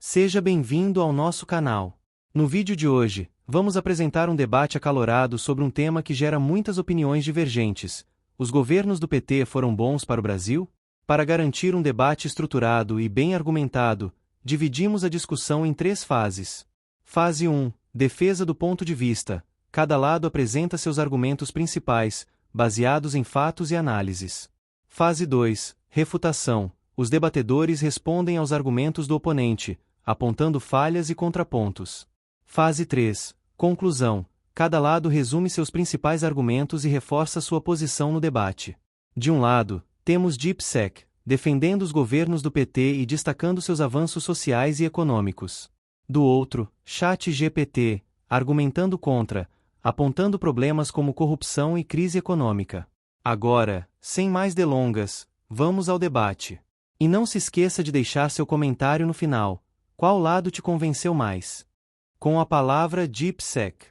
Seja bem-vindo ao nosso canal. No vídeo de hoje, vamos apresentar um debate acalorado sobre um tema que gera muitas opiniões divergentes. Os governos do PT foram bons para o Brasil? Para garantir um debate estruturado e bem argumentado, dividimos a discussão em 3 fases. Fase 1. Defesa do ponto de vista. Cada lado apresenta seus argumentos principais, baseados em fatos e análises. Fase 2. Refutação. Os debatedores respondem aos argumentos do oponente, apontando falhas e contrapontos. Fase 3. Conclusão. Cada lado resume seus principais argumentos e reforça sua posição no debate. De um lado, temos DeepSec, defendendo os governos do PT e destacando seus avanços sociais e econômicos. Do outro, ChatGPT, argumentando contra, apontando problemas como corrupção e crise econômica. Agora, sem mais delongas, vamos ao debate. E não se esqueça de deixar seu comentário no final. Qual lado te convenceu mais? Com a palavra DeepSec.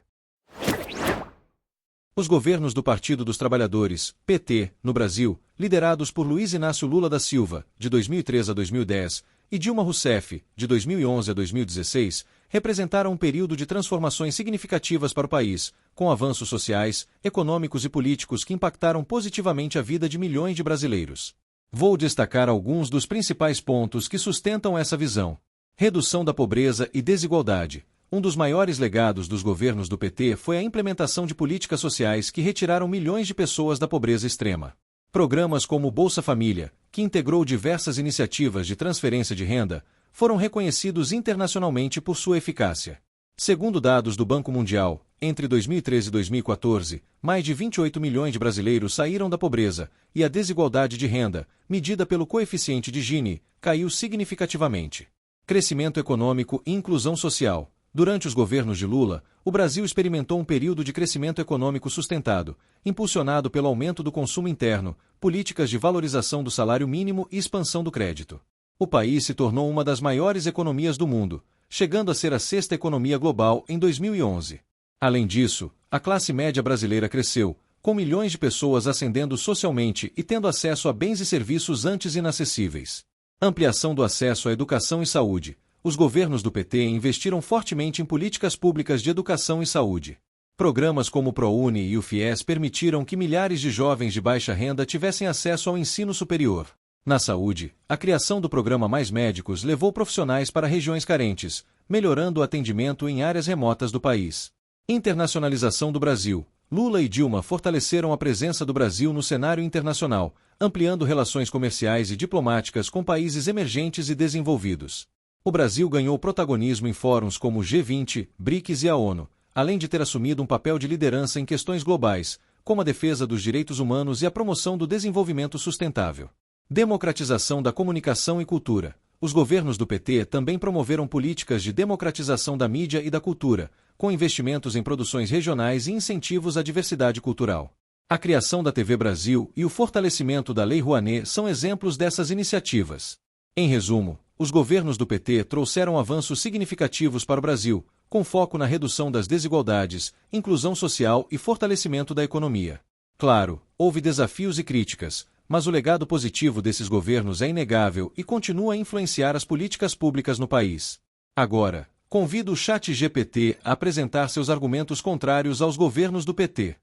Os governos do Partido dos Trabalhadores, PT, no Brasil, liderados por Luiz Inácio Lula da Silva, de 2003 a 2010, e Dilma Rousseff, de 2011 a 2016, representaram um período de transformações significativas para o país, com avanços sociais, econômicos e políticos que impactaram positivamente a vida de milhões de brasileiros. Vou destacar alguns dos principais pontos que sustentam essa visão. Redução da pobreza e desigualdade. Um dos maiores legados dos governos do PT foi a implementação de políticas sociais que retiraram milhões de pessoas da pobreza extrema. Programas como o Bolsa Família, que integrou diversas iniciativas de transferência de renda, foram reconhecidos internacionalmente por sua eficácia. Segundo dados do Banco Mundial, entre 2013 e 2014, mais de 28 milhões de brasileiros saíram da pobreza, e a desigualdade de renda, medida pelo coeficiente de Gini, caiu significativamente. Crescimento econômico e inclusão social. Durante os governos de Lula, o Brasil experimentou um período de crescimento econômico sustentado, impulsionado pelo aumento do consumo interno, políticas de valorização do salário mínimo e expansão do crédito. O país se tornou uma das maiores economias do mundo, chegando a ser a 6ª economia global em 2011. Além disso, a classe média brasileira cresceu, com milhões de pessoas ascendendo socialmente e tendo acesso a bens e serviços antes inacessíveis. Ampliação do acesso à educação e saúde. Os governos do PT investiram fortemente em políticas públicas de educação e saúde. Programas como o ProUni e o FIES permitiram que milhares de jovens de baixa renda tivessem acesso ao ensino superior. Na saúde, a criação do programa Mais Médicos levou profissionais para regiões carentes, melhorando o atendimento em áreas remotas do país. Internacionalização do Brasil. Lula e Dilma fortaleceram a presença do Brasil no cenário internacional, ampliando relações comerciais e diplomáticas com países emergentes e desenvolvidos. O Brasil ganhou protagonismo em fóruns como o G20, BRICS e a ONU, além de ter assumido um papel de liderança em questões globais, como a defesa dos direitos humanos e a promoção do desenvolvimento sustentável. Democratização da comunicação e cultura. Os governos do PT também promoveram políticas de democratização da mídia e da cultura, com investimentos em produções regionais e incentivos à diversidade cultural. A criação da TV Brasil e o fortalecimento da Lei Rouanet são exemplos dessas iniciativas. Em resumo, os governos do PT trouxeram avanços significativos para o Brasil, com foco na redução das desigualdades, inclusão social e fortalecimento da economia. Claro, houve desafios e críticas, mas o legado positivo desses governos é inegável e continua a influenciar as políticas públicas no país. Agora, convido o ChatGPT a apresentar seus argumentos contrários aos governos do PT.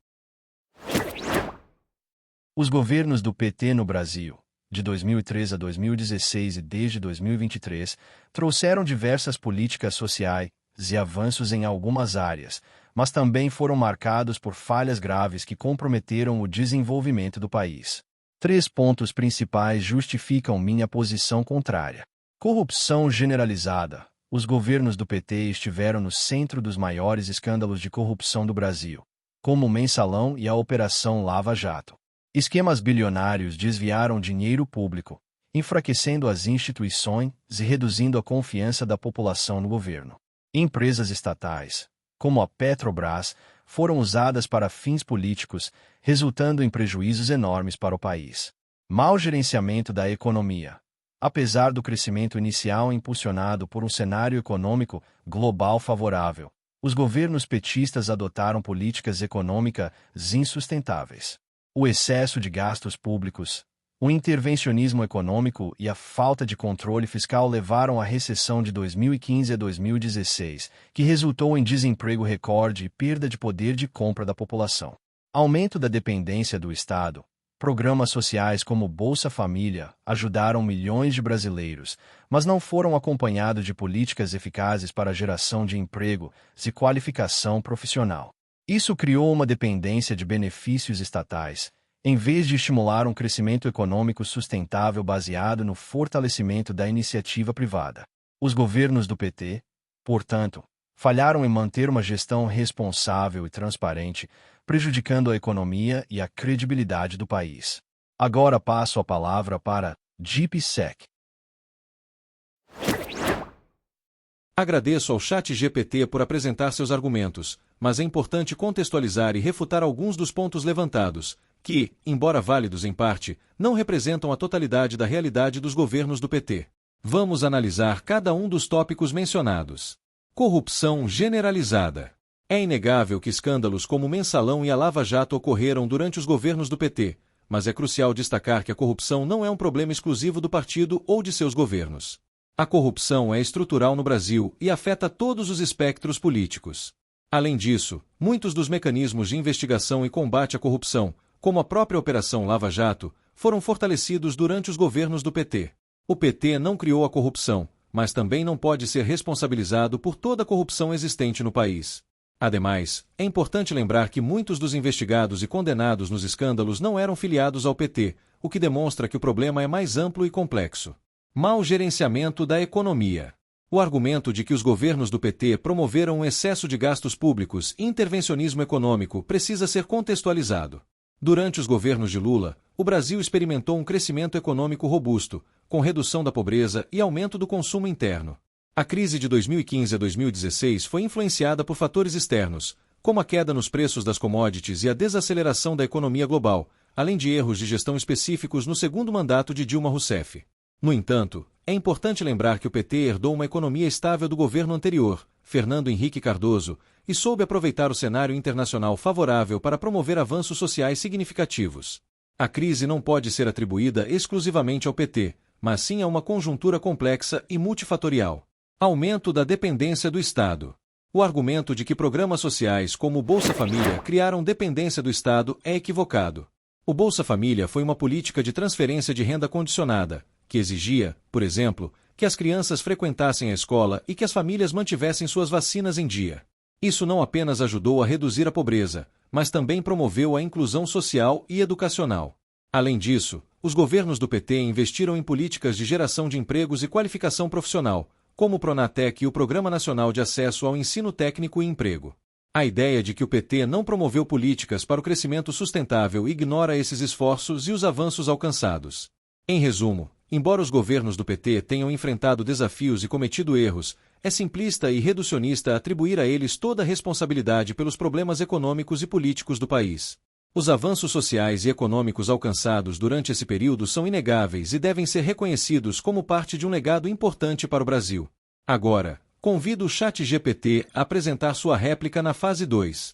Os governos do PT no Brasil, de 2003 a 2016 e desde 2023, trouxeram diversas políticas sociais e avanços em algumas áreas, mas também foram marcados por falhas graves que comprometeram o desenvolvimento do país. 3 pontos principais justificam minha posição contrária. Corrupção generalizada. Os governos do PT estiveram no centro dos maiores escândalos de corrupção do Brasil, como o Mensalão e a Operação Lava Jato. Esquemas bilionários desviaram dinheiro público, enfraquecendo as instituições e reduzindo a confiança da população no governo. Empresas estatais, como a Petrobras, foram usadas para fins políticos, resultando em prejuízos enormes para o país. Mau gerenciamento da economia. Apesar do crescimento inicial impulsionado por um cenário econômico global favorável, os governos petistas adotaram políticas econômicas insustentáveis. O excesso de gastos públicos. O intervencionismo econômico e a falta de controle fiscal levaram à recessão de 2015 a 2016, que resultou em desemprego recorde e perda de poder de compra da população. Aumento da dependência do Estado. Programas sociais como Bolsa Família ajudaram milhões de brasileiros, mas não foram acompanhados de políticas eficazes para a geração de emprego e qualificação profissional. Isso criou uma dependência de benefícios estatais, em vez de estimular um crescimento econômico sustentável baseado no fortalecimento da iniciativa privada. Os governos do PT, portanto, falharam em manter uma gestão responsável e transparente, prejudicando a economia e a credibilidade do país. Agora passo a palavra para JPSEC. Agradeço ao ChatGPT por apresentar seus argumentos, mas é importante contextualizar e refutar alguns dos pontos levantados, que, embora válidos em parte, não representam a totalidade da realidade dos governos do PT. Vamos analisar cada um dos tópicos mencionados. Corrupção generalizada. É inegável que escândalos como o Mensalão e a Lava Jato ocorreram durante os governos do PT, mas é crucial destacar que a corrupção não é um problema exclusivo do partido ou de seus governos. A corrupção é estrutural no Brasil e afeta todos os espectros políticos. Além disso, muitos dos mecanismos de investigação e combate à corrupção, como a própria Operação Lava Jato, foram fortalecidos durante os governos do PT. O PT não criou a corrupção, mas também não pode ser responsabilizado por toda a corrupção existente no país. Ademais, é importante lembrar que muitos dos investigados e condenados nos escândalos não eram filiados ao PT, o que demonstra que o problema é mais amplo e complexo. Mau gerenciamento da economia. O argumento de que os governos do PT promoveram um excesso de gastos públicos e intervencionismo econômico precisa ser contextualizado. Durante os governos de Lula, o Brasil experimentou um crescimento econômico robusto, com redução da pobreza e aumento do consumo interno. A crise de 2015 a 2016 foi influenciada por fatores externos, como a queda nos preços das commodities e a desaceleração da economia global, além de erros de gestão específicos no segundo mandato de Dilma Rousseff. No entanto, é importante lembrar que o PT herdou uma economia estável do governo anterior, Fernando Henrique Cardoso, e soube aproveitar o cenário internacional favorável para promover avanços sociais significativos. A crise não pode ser atribuída exclusivamente ao PT, mas sim a uma conjuntura complexa e multifatorial. Aumento da dependência do Estado. O argumento de que programas sociais como o Bolsa Família criaram dependência do Estado é equivocado. O Bolsa Família foi uma política de transferência de renda condicionada, que exigia, por exemplo, que as crianças frequentassem a escola e que as famílias mantivessem suas vacinas em dia. Isso não apenas ajudou a reduzir a pobreza, mas também promoveu a inclusão social e educacional. Além disso, os governos do PT investiram em políticas de geração de empregos e qualificação profissional, como o Pronatec e o Programa Nacional de Acesso ao Ensino Técnico e Emprego. A ideia de que o PT não promoveu políticas para o crescimento sustentável ignora esses esforços e os avanços alcançados. Em resumo, embora os governos do PT tenham enfrentado desafios e cometido erros, é simplista e reducionista atribuir a eles toda a responsabilidade pelos problemas econômicos e políticos do país. Os avanços sociais e econômicos alcançados durante esse período são inegáveis e devem ser reconhecidos como parte de um legado importante para o Brasil. Agora, convido o ChatGPT a apresentar sua réplica na fase 2.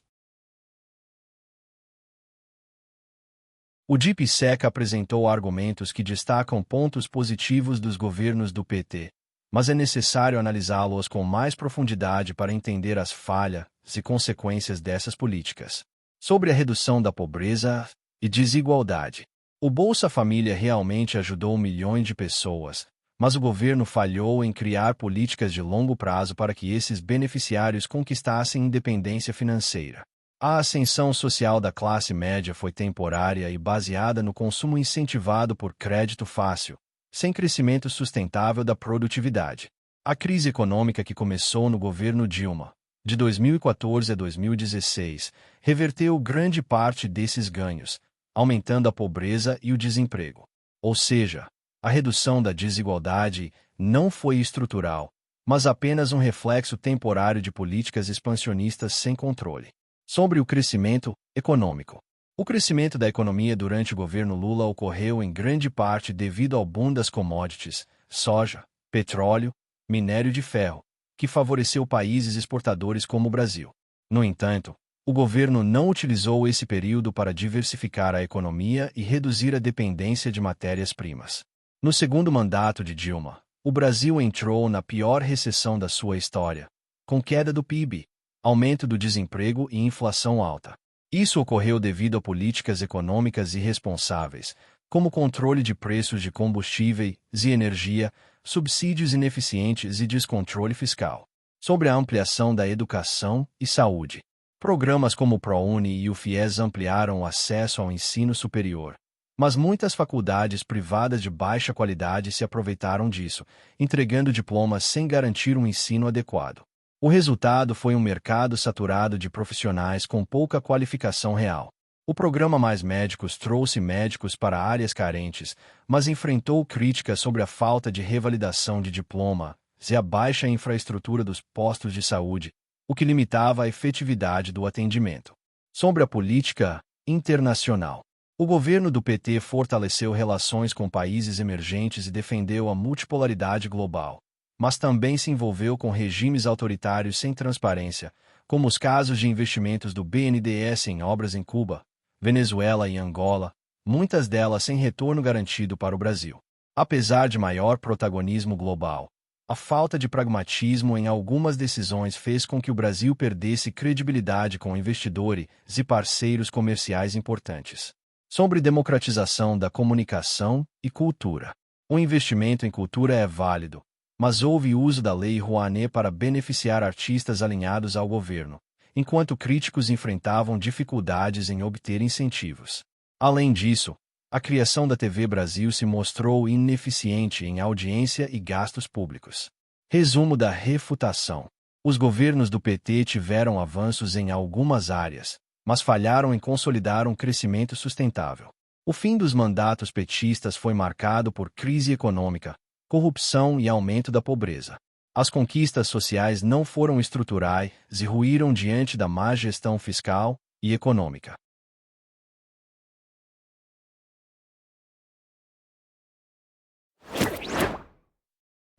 O JPSEC apresentou argumentos que destacam pontos positivos dos governos do PT, mas é necessário analisá-los com mais profundidade para entender as falhas e consequências dessas políticas. Sobre a redução da pobreza e desigualdade. O Bolsa Família realmente ajudou milhões de pessoas, mas o governo falhou em criar políticas de longo prazo para que esses beneficiários conquistassem independência financeira. A ascensão social da classe média foi temporária e baseada no consumo incentivado por crédito fácil, sem crescimento sustentável da produtividade. A crise econômica que começou no governo Dilma, de 2014 a 2016, reverteu grande parte desses ganhos, aumentando a pobreza e o desemprego. Ou seja, a redução da desigualdade não foi estrutural, mas apenas um reflexo temporário de políticas expansionistas sem controle. Sobre o crescimento econômico. O crescimento da economia durante o governo Lula ocorreu em grande parte devido ao boom das commodities, soja, petróleo, minério de ferro, que favoreceu países exportadores como o Brasil. No entanto, O governo não utilizou esse período para diversificar a economia e reduzir a dependência de matérias-primas. No segundo mandato de Dilma, o Brasil entrou na pior recessão da sua história, com queda do PIB, aumento do desemprego e inflação alta. Isso ocorreu devido a políticas econômicas irresponsáveis, como controle de preços de combustíveis e energia, subsídios ineficientes e descontrole fiscal. Sobre a ampliação da educação e saúde. Programas como o ProUni e o FIES ampliaram o acesso ao ensino superior. Mas muitas faculdades privadas de baixa qualidade se aproveitaram disso, entregando diplomas sem garantir um ensino adequado. O resultado foi um mercado saturado de profissionais com pouca qualificação real. O programa Mais Médicos trouxe médicos para áreas carentes, mas enfrentou críticas sobre a falta de revalidação de diploma e a baixa infraestrutura dos postos de saúde, o que limitava a efetividade do atendimento. Sobre a política internacional. O governo do PT fortaleceu relações com países emergentes e defendeu a multipolaridade global, mas também se envolveu com regimes autoritários sem transparência, como os casos de investimentos do BNDES em obras em Cuba, Venezuela e Angola, muitas delas sem retorno garantido para o Brasil. Apesar de maior protagonismo global, a falta de pragmatismo em algumas decisões fez com que o Brasil perdesse credibilidade com investidores e parceiros comerciais importantes. Sobre democratização da comunicação e cultura. O investimento em cultura é válido, mas houve uso da Lei Rouanet para beneficiar artistas alinhados ao governo, enquanto críticos enfrentavam dificuldades em obter incentivos. Além disso, a criação da TV Brasil se mostrou ineficiente em audiência e gastos públicos. Resumo da refutação. Os governos do PT tiveram avanços em algumas áreas, mas falharam em consolidar um crescimento sustentável. O fim dos mandatos petistas foi marcado por crise econômica, corrupção e aumento da pobreza. As conquistas sociais não foram estruturais e ruíram diante da má gestão fiscal e econômica.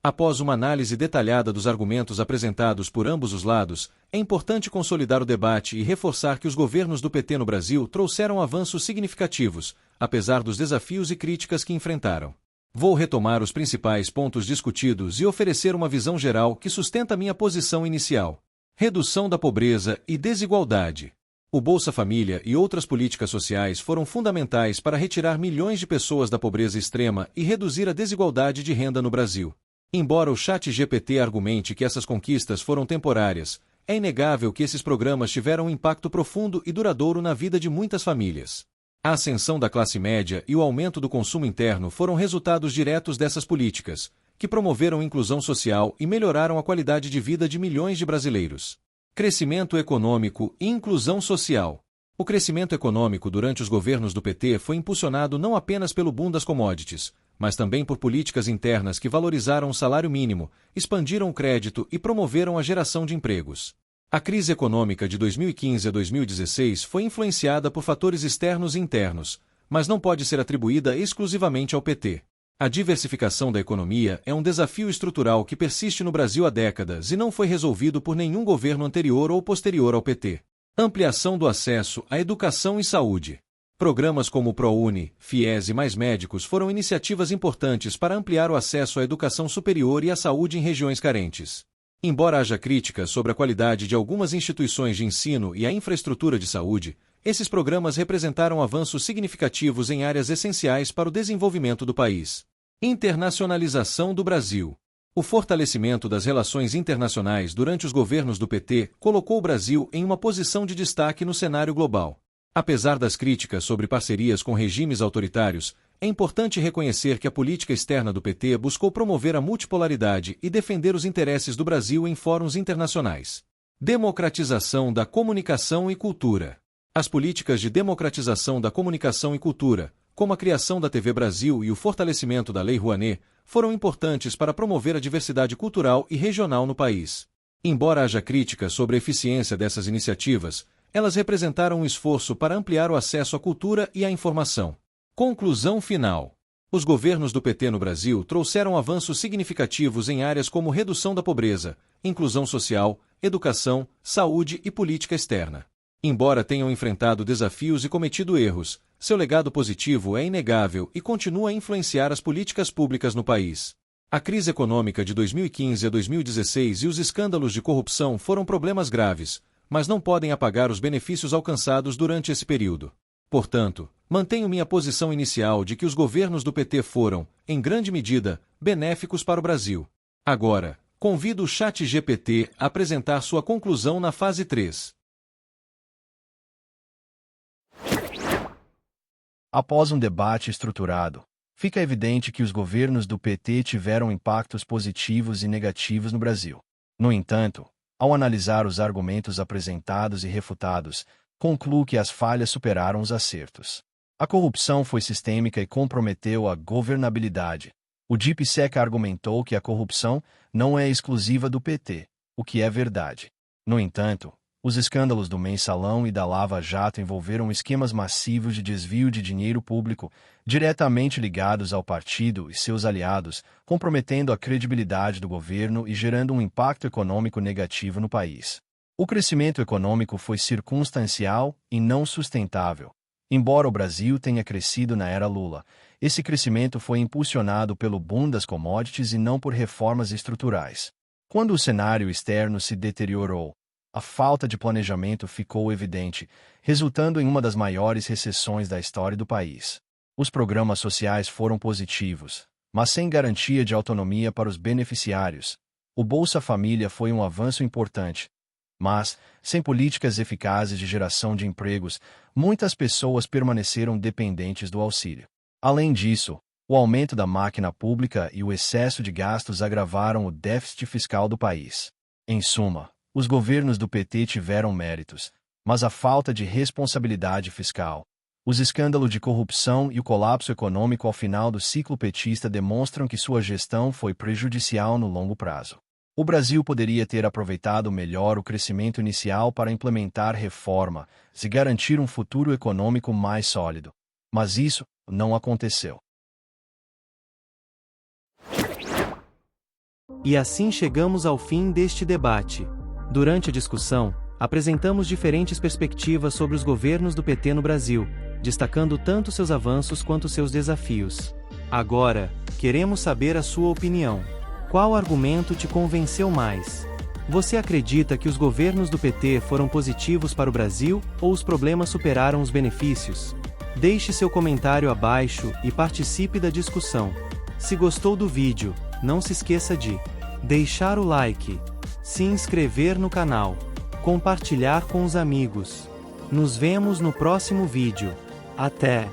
Após uma análise detalhada dos argumentos apresentados por ambos os lados, é importante consolidar o debate e reforçar que os governos do PT no Brasil trouxeram avanços significativos, apesar dos desafios e críticas que enfrentaram. Vou retomar os principais pontos discutidos e oferecer uma visão geral que sustenta minha posição inicial. Redução da pobreza e desigualdade. O Bolsa Família e outras políticas sociais foram fundamentais para retirar milhões de pessoas da pobreza extrema e reduzir a desigualdade de renda no Brasil. Embora o ChatGPT argumente que essas conquistas foram temporárias, é inegável que esses programas tiveram um impacto profundo e duradouro na vida de muitas famílias. A ascensão da classe média e o aumento do consumo interno foram resultados diretos dessas políticas, que promoveram inclusão social e melhoraram a qualidade de vida de milhões de brasileiros. Crescimento econômico e inclusão social. O crescimento econômico durante os governos do PT foi impulsionado não apenas pelo boom das commodities, mas também por políticas internas que valorizaram o salário mínimo, expandiram o crédito e promoveram a geração de empregos. A crise econômica de 2015 a 2016 foi influenciada por fatores externos e internos, mas não pode ser atribuída exclusivamente ao PT. A diversificação da economia é um desafio estrutural que persiste no Brasil há décadas e não foi resolvido por nenhum governo anterior ou posterior ao PT. Ampliação do acesso à educação e saúde. Programas como o ProUni, FIES e Mais Médicos foram iniciativas importantes para ampliar o acesso à educação superior e à saúde em regiões carentes. Embora haja críticas sobre a qualidade de algumas instituições de ensino e a infraestrutura de saúde, esses programas representaram avanços significativos em áreas essenciais para o desenvolvimento do país. Internacionalização do Brasil. O fortalecimento das relações internacionais durante os governos do PT colocou o Brasil em uma posição de destaque no cenário global. Apesar das críticas sobre parcerias com regimes autoritários, é importante reconhecer que a política externa do PT buscou promover a multipolaridade e defender os interesses do Brasil em fóruns internacionais. Democratização da comunicação e cultura. As políticas de democratização da comunicação e cultura, como a criação da TV Brasil e o fortalecimento da Lei Rouanet, foram importantes para promover a diversidade cultural e regional no país. Embora haja críticas sobre a eficiência dessas iniciativas, elas representaram um esforço para ampliar o acesso à cultura e à informação. Conclusão final. Os governos do PT no Brasil trouxeram avanços significativos em áreas como redução da pobreza, inclusão social, educação, saúde e política externa. Embora tenham enfrentado desafios e cometido erros, seu legado positivo é inegável e continua a influenciar as políticas públicas no país. A crise econômica de 2015 a 2016 e os escândalos de corrupção foram problemas graves, mas não podem apagar os benefícios alcançados durante esse período. Portanto, mantenho minha posição inicial de que os governos do PT foram, em grande medida, benéficos para o Brasil. Agora, convido o ChatGPT a apresentar sua conclusão na fase 3. Após um debate estruturado, fica evidente que os governos do PT tiveram impactos positivos e negativos no Brasil. No entanto, ao analisar os argumentos apresentados e refutados, concluo que as falhas superaram os acertos. A corrupção foi sistêmica e comprometeu a governabilidade. O DIPSEC argumentou que a corrupção não é exclusiva do PT, o que é verdade. No entanto, os escândalos do Mensalão e da Lava Jato envolveram esquemas massivos de desvio de dinheiro público, diretamente ligados ao partido e seus aliados, comprometendo a credibilidade do governo e gerando um impacto econômico negativo no país. O crescimento econômico foi circunstancial e não sustentável. Embora o Brasil tenha crescido na era Lula, esse crescimento foi impulsionado pelo boom das commodities e não por reformas estruturais. Quando o cenário externo se deteriorou, a falta de planejamento ficou evidente, resultando em uma das maiores recessões da história do país. Os programas sociais foram positivos, mas sem garantia de autonomia para os beneficiários. O Bolsa Família foi um avanço importante, mas, sem políticas eficazes de geração de empregos, muitas pessoas permaneceram dependentes do auxílio. Além disso, o aumento da máquina pública e o excesso de gastos agravaram o déficit fiscal do país. Em suma, os governos do PT tiveram méritos, mas a falta de responsabilidade fiscal, os escândalos de corrupção e o colapso econômico ao final do ciclo petista demonstram que sua gestão foi prejudicial no longo prazo. O Brasil poderia ter aproveitado melhor o crescimento inicial para implementar reformas e garantir um futuro econômico mais sólido. Mas isso não aconteceu. E assim chegamos ao fim deste debate. Durante a discussão, apresentamos diferentes perspectivas sobre os governos do PT no Brasil, destacando tanto seus avanços quanto seus desafios. Agora, queremos saber a sua opinião. Qual argumento te convenceu mais? Você acredita que os governos do PT foram positivos para o Brasil ou os problemas superaram os benefícios? Deixe seu comentário abaixo e participe da discussão. Se gostou do vídeo, não se esqueça de deixar o like, se inscrever no canal, compartilhar com os amigos. Nos vemos no próximo vídeo. Até!